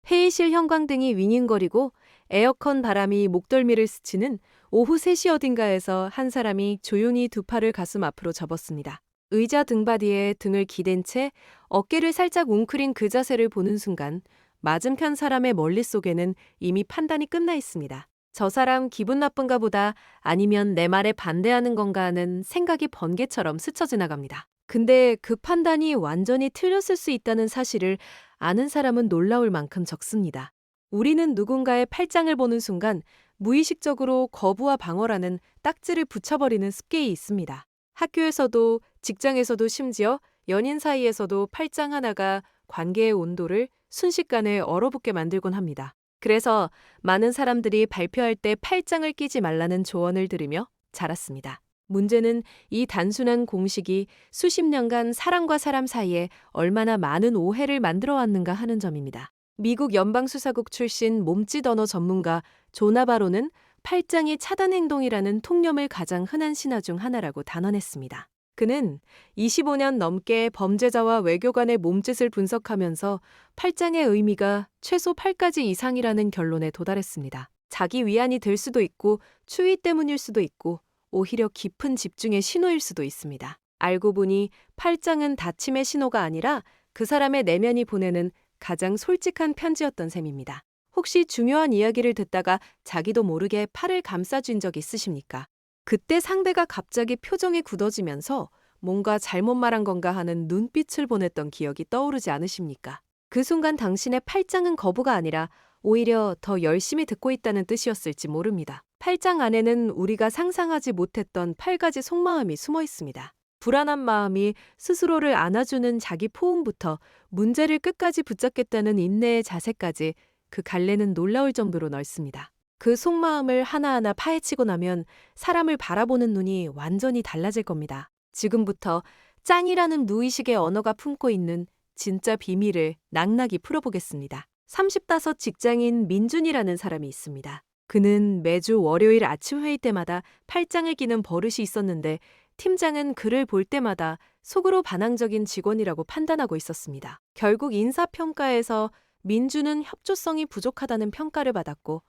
회의실 형광등이 윙윙거리고 에어컨 바람이 목덜미를 스치는 오후 3시 어딘가에서 한 사람이 조용히 두 팔을 가슴 앞으로 접었습니다. 의자 등받이에 등을 기댄 채 어깨를 살짝 웅크린 그 자세를 보는 순간 맞은편 사람의 머릿속에는 이미 판단이 끝나 있습니다. 저 사람 기분 나쁜가 보다, 아니면 내 말에 반대하는 건가 하는 생각이 번개처럼 스쳐 지나갑니다. 근데 그 판단이 완전히 틀렸을 수 있다는 사실을 아는 사람은 놀라울 만큼 적습니다. 우리는 누군가의 팔짱을 보는 순간 무의식적으로 거부와 방어라는 딱지를 붙여버리는 습기에 있습니다. 학교에서도, 직장에서도, 심지어 연인 사이에서도 팔짱 하나가 관계의 온도를 순식간에 얼어붙게 만들곤 합니다. 그래서 많은 사람들이 발표할 때 팔짱을 끼지 말라는 조언을 들으며 자랐습니다. 문제는 이 단순한 공식이 수십 년간 사람과 사람 사이에 얼마나 많은 오해를 만들어 왔는가 하는 점입니다. 미국 연방수사국 출신 몸짓 언어 전문가 조 나바로는 팔짱이 차단 행동이라는 통념을 가장 흔한 신화 중 하나라고 단언했습니다. 그는 25년 넘게 범죄자와 외교관의 몸짓을 분석하면서 팔짱의 의미가 최소 8가지 이상이라는 결론에 도달했습니다. 자기 위안이 될 수도 있고, 추위 때문일 수도 있고, 오히려 깊은 집중의 신호일 수도 있습니다. 알고 보니 팔짱은 다침의 신호가 아니라 그 사람의 내면이 보내는 가장 솔직한 편지였던 셈입니다. 혹시 중요한 이야기를 듣다가 자기도 모르게 팔을 감싸쥔 적 있으십니까? 그때 상대가 갑자기 표정이 굳어지면서 뭔가 잘못 말한 건가 하는 눈빛을 보냈던 기억이 떠오르지 않으십니까? 그 순간 당신의 팔짱은 거부가 아니라 오히려 더 열심히 듣고 있다는 뜻이었을지 모릅니다. 팔짱 안에는 우리가 상상하지 못했던 8가지 속마음이 숨어 있습니다. 불안한 마음이 스스로를 안아주는 자기 포옹부터 문제를 끝까지 붙잡겠다는 인내의 자세까지, 그 갈래는 놀라울 정도로 넓습니다. 그 속마음을 하나하나 파헤치고 나면 사람을 바라보는 눈이 완전히 달라질 겁니다. 지금부터 짱이라는 무의식의 언어가 품고 있는 진짜 비밀을 낭낭히 풀어보겠습니다. 35 직장인 민준이라는 사람이 있습니다. 그는 매주 월요일 아침 회의 때마다 팔짱을 끼는 버릇이 있었는데 팀장은 그를 볼 때마다 속으로 반항적인 직원이라고 판단하고 있었습니다. 결국 인사평가에서 민준은 협조성이 부족하다는 평가를 받았고,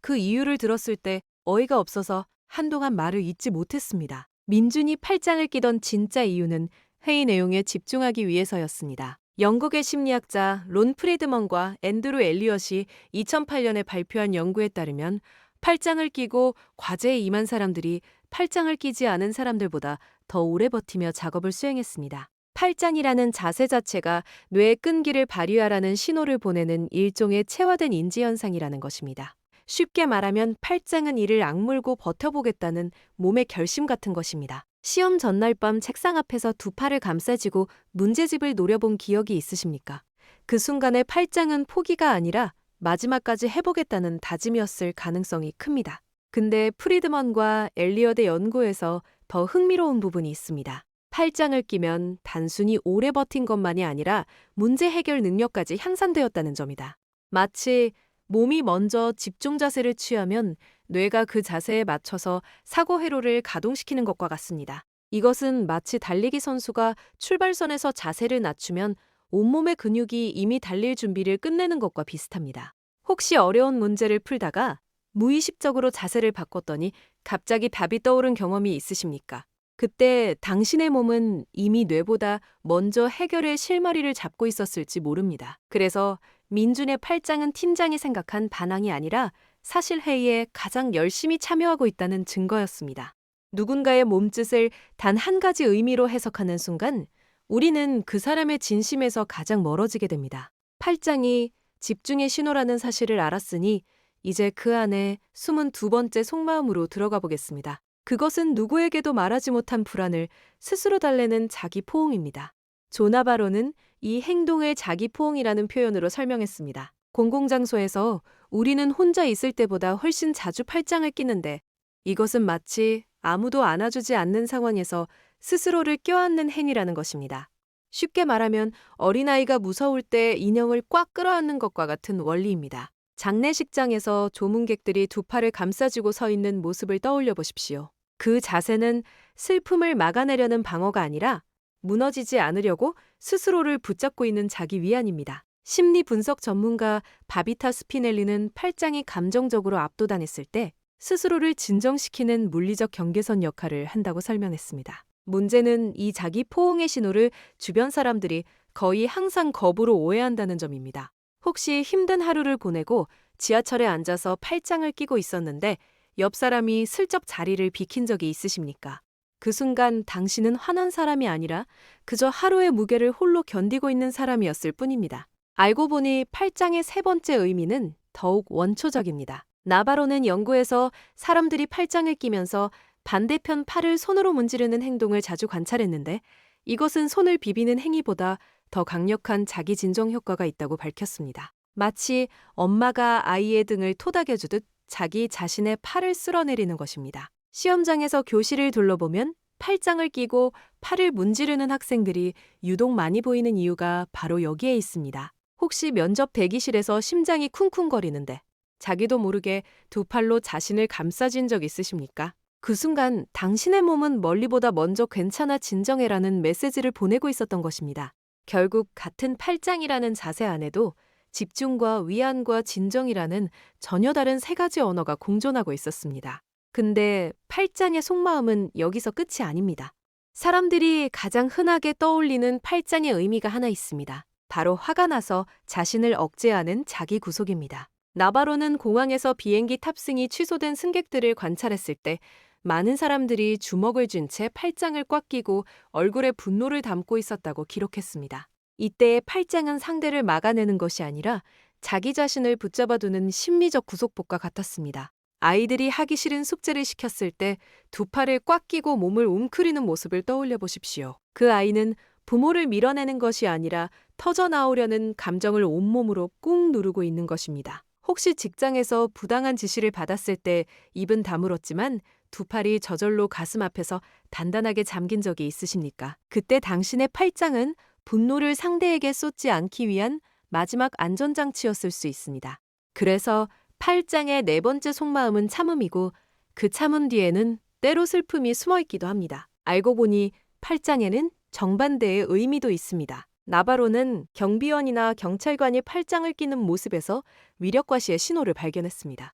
그 이유를 들었을 때 어이가 없어서 한동안 말을 잇지 못했습니다. 민준이 팔짱을 끼던 진짜 이유는 회의 내용에 집중하기 위해서였습니다. 영국의 심리학자 론 프리드먼과 앤드루 엘리엇이 2008년에 발표한 연구에 따르면 팔짱을 끼고 과제에 임한 사람들이 팔짱을 끼지 않은 사람들보다 더 오래 버티며 작업을 수행했습니다. 팔짱이라는 자세 자체가 뇌의 끈기를 발휘하라는 신호를 보내는 일종의 체화된 인지현상이라는 것입니다. 쉽게 말하면 팔짱은 이를 악물고 버텨보겠다는 몸의 결심 같은 것입니다. 시험 전날 밤 책상 앞에서 두 팔을 감싸쥐고 문제집을 노려본 기억이 있으십니까? 그 순간의 팔짱은 포기가 아니라 마지막까지 해보겠다는 다짐이었을 가능성이 큽니다. 근데 프리드먼과 엘리엇의 연구에서 더 흥미로운 부분이 있습니다. 팔짱을 끼면 단순히 오래 버틴 것만이 아니라 문제 해결 능력까지 향상되었다는 점이다. 마치 몸이 먼저 집중 자세를 취하면 뇌가 그 자세에 맞춰서 사고 회로를 가동시키는 것과 같습니다. 이것은 마치 달리기 선수가 출발선에서 자세를 낮추면 온몸의 근육이 이미 달릴 준비를 끝내는 것과 비슷합니다. 혹시 어려운 문제를 풀다가 무의식적으로 자세를 바꿨더니 갑자기 답이 떠오른 경험이 있으십니까? 그때 당신의 몸은 이미 뇌보다 먼저 해결의 실마리를 잡고 있었을지 모릅니다. 그래서 민준의 팔짱은 팀장이 생각한 반항이 아니라 사실 회의에 가장 열심히 참여하고 있다는 증거였습니다. 누군가의 몸짓을 단 한 가지 의미로 해석하는 순간 우리는 그 사람의 진심에서 가장 멀어지게 됩니다. 팔짱이 집중의 신호라는 사실을 알았으니 이제 그 안에 숨은 두 번째 속마음으로 들어가 보겠습니다. 그것은 누구에게도 말하지 못한 불안을 스스로 달래는 자기 포옹입니다. 조 나바로는 이 행동을 자기 포옹이라는 표현으로 설명했습니다. 공공장소에서 우리는 혼자 있을 때보다 훨씬 자주 팔짱을 끼는데, 이것은 마치 아무도 안아주지 않는 상황에서 스스로를 껴안는 행위라는 것입니다. 쉽게 말하면 어린아이가 무서울 때 인형을 꽉 끌어안는 것과 같은 원리입니다. 장례식장에서 조문객들이 두 팔을 감싸쥐고 서 있는 모습을 떠올려 보십시오. 그 자세는 슬픔을 막아내려는 방어가 아니라 무너지지 않으려고 스스로를 붙잡고 있는 자기 위안입니다. 심리 분석 전문가 바비타 스피넬리는 팔짱이 감정적으로 압도당했을 때 스스로를 진정시키는 물리적 경계선 역할을 한다고 설명했습니다. 문제는 이 자기 포옹의 신호를 주변 사람들이 거의 항상 거부로 오해한다는 점입니다. 혹시 힘든 하루를 보내고 지하철에 앉아서 팔짱을 끼고 있었는데 옆 사람이 슬쩍 자리를 비킨 적이 있으십니까? 그 순간 당신은 화난 사람이 아니라 그저 하루의 무게를 홀로 견디고 있는 사람이었을 뿐입니다. 알고 보니 팔짱의 세 번째 의미는 더욱 원초적입니다. 나바로는 연구에서 사람들이 팔짱을 끼면서 반대편 팔을 손으로 문지르는 행동을 자주 관찰했는데 이것은 손을 비비는 행위보다 더 강력한 자기 진정 효과가 있다고 밝혔습니다. 마치 엄마가 아이의 등을 토닥여주듯 자기 자신의 팔을 쓸어내리는 것입니다. 시험장에서 교실을 둘러보면 팔짱을 끼고 팔을 문지르는 학생들이 유독 많이 보이는 이유가 바로 여기에 있습니다. 혹시 면접 대기실에서 심장이 쿵쿵거리는데 자기도 모르게 두 팔로 자신을 감싸진 적 있으십니까? 그 순간 당신의 몸은 멀리보다 먼저 괜찮아 진정해라는 메시지를 보내고 있었던 것입니다. 결국 같은 팔짱이라는 자세 안에도 집중과 위안과 진정이라는 전혀 다른 세 가지 언어가 공존하고 있었습니다. 근데 팔짱의 속마음은 여기서 끝이 아닙니다. 사람들이 가장 흔하게 떠올리는 팔짱의 의미가 하나 있습니다. 바로 화가 나서 자신을 억제하는 자기 구속입니다. 나바로는 공항에서 비행기 탑승이 취소된 승객들을 관찰했을 때 많은 사람들이 주먹을 쥔 채 팔짱을 꽉 끼고 얼굴에 분노를 담고 있었다고 기록했습니다. 이때의 팔짱은 상대를 막아내는 것이 아니라 자기 자신을 붙잡아두는 심리적 구속복과 같았습니다. 아이들이 하기 싫은 숙제를 시켰을 때 두 팔을 꽉 끼고 몸을 웅크리는 모습을 떠올려 보십시오. 그 아이는 부모를 밀어내는 것이 아니라 터져나오려는 감정을 온몸으로 꾹 누르고 있는 것입니다. 혹시 직장에서 부당한 지시를 받았을 때 입은 다물었지만 두 팔이 저절로 가슴 앞에서 단단하게 잠긴 적이 있으십니까? 그때 당신의 팔짱은 분노를 상대에게 쏟지 않기 위한 마지막 안전장치였을 수 있습니다. 그래서 팔짱의 네 번째 속마음은 참음이고 그 참음 뒤에는 때로 슬픔이 숨어 있기도 합니다. 알고 보니 팔짱에는 정반대의 의미도 있습니다. 나바로는 경비원이나 경찰관이 팔짱을 끼는 모습에서 위력과시의 신호를 발견했습니다.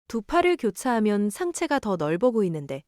두 팔을 교차하면 상체가 더 넓어 보이는데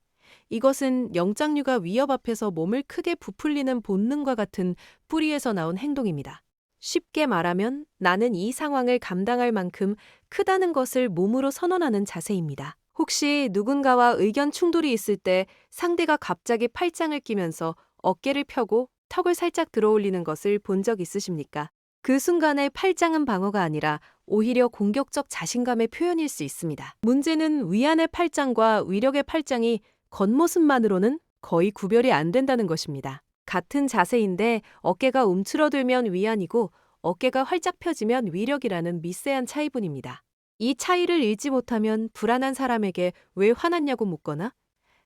이것은 영장류가 위협 앞에서 몸을 크게 부풀리는 본능과 같은 뿌리에서 나온 행동입니다. 쉽게 말하면 나는 이 상황을 감당할 만큼 크다는 것을 몸으로 선언하는 자세입니다. 혹시 누군가와 의견 충돌이 있을 때 상대가 갑자기 팔짱을 끼면서 어깨를 펴고 턱을 살짝 들어올리는 것을 본 적 있으십니까? 그 순간의 팔짱은 방어가 아니라 오히려 공격적 자신감의 표현일 수 있습니다. 문제는 위안의 팔짱과 위력의 팔짱이 겉모습만으로는 거의 구별이 안 된다는 것입니다. 같은 자세인데 어깨가 움츠러들면 위안이고 어깨가 활짝 펴지면 위력이라는 미세한 차이뿐입니다. 이 차이를 읽지 못하면 불안한 사람에게 왜 화났냐고 묻거나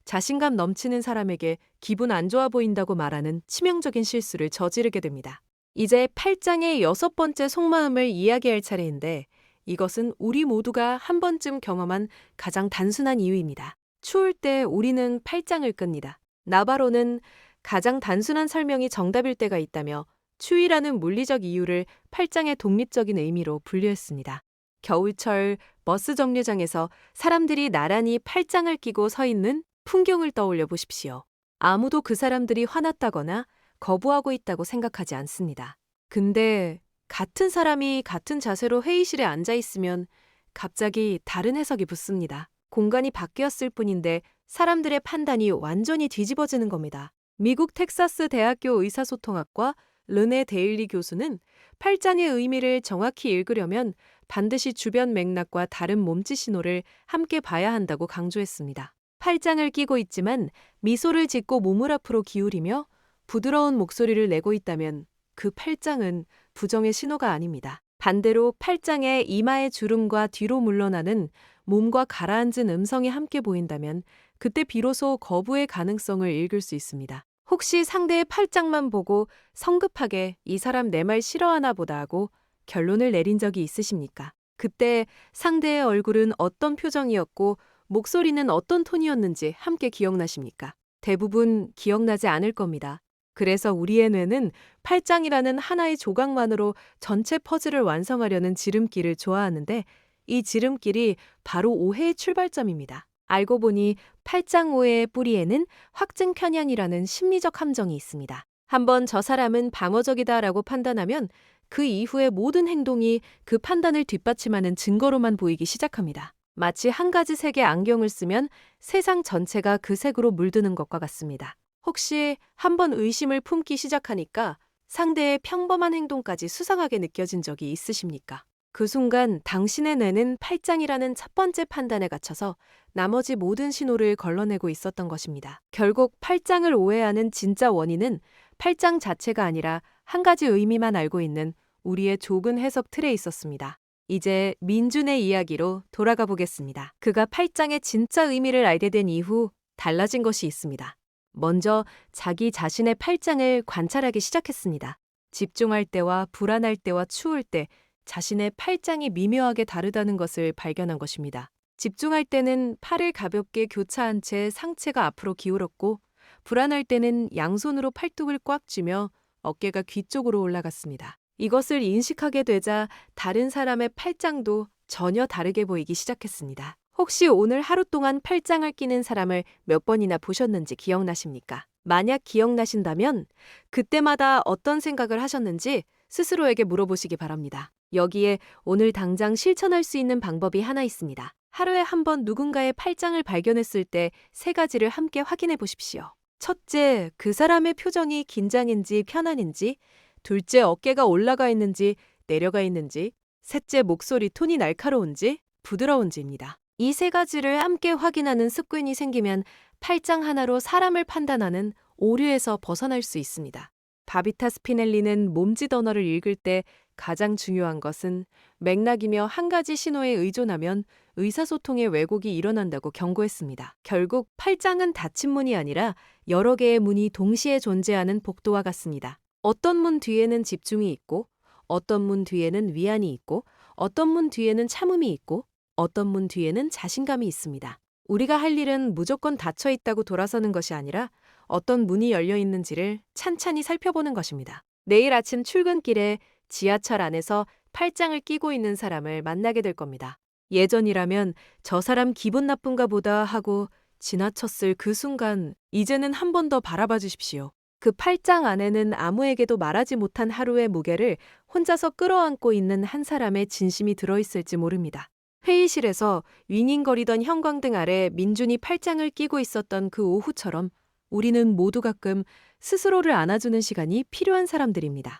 자신감 넘치는 사람에게 기분 안 좋아 보인다고 말하는 치명적인 실수를 저지르게 됩니다. 이제 팔짱의 여섯 번째 속마음을 이야기할 차례인데 이것은 우리 모두가 한 번쯤 경험한 가장 단순한 이유입니다. 추울 때 우리는 팔짱을 끕니다. 나바로는 가장 단순한 설명이 정답일 때가 있다며 추위라는 물리적 이유를 팔짱의 독립적인 의미로 분류했습니다. 겨울철 버스 정류장에서 사람들이 나란히 팔짱을 끼고 서 있는 풍경을 떠올려 보십시오. 아무도 그 사람들이 화났다거나 거부하고 있다고 생각하지 않습니다. 근데 같은 사람이 같은 자세로 회의실에 앉아 있으면 갑자기 다른 해석이 붙습니다. 공간이 바뀌었을 뿐인데 사람들의 판단이 완전히 뒤집어지는 겁니다. 미국 텍사스 대학교 의사소통학과 르네 데일리 교수는 팔짱의 의미를 정확히 읽으려면 반드시 주변 맥락과 다른 몸짓 신호를 함께 봐야 한다고 강조했습니다. 팔짱을 끼고 있지만 미소를 짓고 몸을 앞으로 기울이며 부드러운 목소리를 내고 있다면 그 팔짱은 부정의 신호가 아닙니다. 반대로 팔짱에 이마의 주름과 뒤로 물러나는 몸과 가라앉은 음성이 함께 보인다면 그때 비로소 거부의 가능성을 읽을 수 있습니다. 혹시 상대의 팔짱만 보고 성급하게 이 사람 내 말 싫어하나 보다 하고 결론을 내린 적이 있으십니까? 그때 상대의 얼굴은 어떤 표정이었고 목소리는 어떤 톤이었는지 함께 기억나십니까? 대부분 기억나지 않을 겁니다. 그래서 우리의 뇌는 팔짱이라는 하나의 조각만으로 전체 퍼즐을 완성하려는 지름길을 좋아하는데 이 지름길이 바로 오해의 출발점입니다. 알고 보니 팔짱 오해의 뿌리에는 확증 편향이라는 심리적 함정이 있습니다. 한번 저 사람은 방어적이다라고 판단하면 그 이후의 모든 행동이 그 판단을 뒷받침하는 증거로만 보이기 시작합니다. 마치 한 가지 색의 안경을 쓰면 세상 전체가 그 색으로 물드는 것과 같습니다. 혹시 한번 의심을 품기 시작하니까 상대의 평범한 행동까지 수상하게 느껴진 적이 있으십니까? 그 순간 당신의 뇌는 팔짱이라는 첫 번째 판단에 갇혀서 나머지 모든 신호를 걸러내고 있었던 것입니다. 결국 팔짱을 오해하는 진짜 원인은 팔짱 자체가 아니라 한 가지 의미만 알고 있는 우리의 좁은 해석 틀에 있었습니다. 이제 민준의 이야기로 돌아가 보겠습니다. 그가 팔짱의 진짜 의미를 알게 된 이후 달라진 것이 있습니다. 먼저 자기 자신의 팔짱을 관찰하기 시작했습니다. 집중할 때와 불안할 때와 추울 때 자신의 팔짱이 미묘하게 다르다는 것을 발견한 것입니다. 집중할 때는 팔을 가볍게 교차한 채 상체가 앞으로 기울었고 불안할 때는 양손으로 팔뚝을 꽉 쥐며 어깨가 귀 쪽으로 올라갔습니다. 이것을 인식하게 되자 다른 사람의 팔짱도 전혀 다르게 보이기 시작했습니다. 혹시 오늘 하루 동안 팔짱을 끼는 사람을 몇 번이나 보셨는지 기억나십니까? 만약 기억나신다면 그때마다 어떤 생각을 하셨는지 스스로에게 물어보시기 바랍니다. 여기에 오늘 당장 실천할 수 있는 방법이 하나 있습니다. 하루에 한 번 누군가의 팔짱을 발견했을 때 세 가지를 함께 확인해 보십시오. 첫째, 그 사람의 표정이 긴장인지 편안인지, 둘째, 어깨가 올라가 있는지 내려가 있는지, 셋째, 목소리 톤이 날카로운지 부드러운지입니다. 이 세 가지를 함께 확인하는 습관이 생기면 팔짱 하나로 사람을 판단하는 오류에서 벗어날 수 있습니다. 바비타 스피넬리는 몸짓 언어를 읽을 때 가장 중요한 것은 맥락이며 한 가지 신호에 의존하면 의사소통의 왜곡이 일어난다고 경고했습니다. 결국 팔짱은 닫힌 문이 아니라 여러 개의 문이 동시에 존재하는 복도와 같습니다. 어떤 문 뒤에는 집중이 있고, 어떤 문 뒤에는 위안이 있고, 어떤 문 뒤에는 참음이 있고, 어떤 문 뒤에는 자신감이 있습니다. 우리가 할 일은 무조건 닫혀 있다고 돌아서는 것이 아니라 어떤 문이 열려 있는지를 찬찬히 살펴보는 것입니다. 내일 아침 출근길에 지하철 안에서 팔짱을 끼고 있는 사람을 만나게 될 겁니다. 예전이라면 저 사람 기분 나쁜가 보다 하고 지나쳤을 그 순간 이제는 한 번 더 바라봐 주십시오. 그 팔짱 안에는 아무에게도 말하지 못한 하루의 무게를 혼자서 끌어안고 있는 한 사람의 진심이 들어있을지 모릅니다. 회의실에서 윙윙거리던 형광등 아래 민준이 팔짱을 끼고 있었던 그 오후처럼 우리는 모두 가끔 스스로를 안아주는 시간이 필요한 사람들입니다.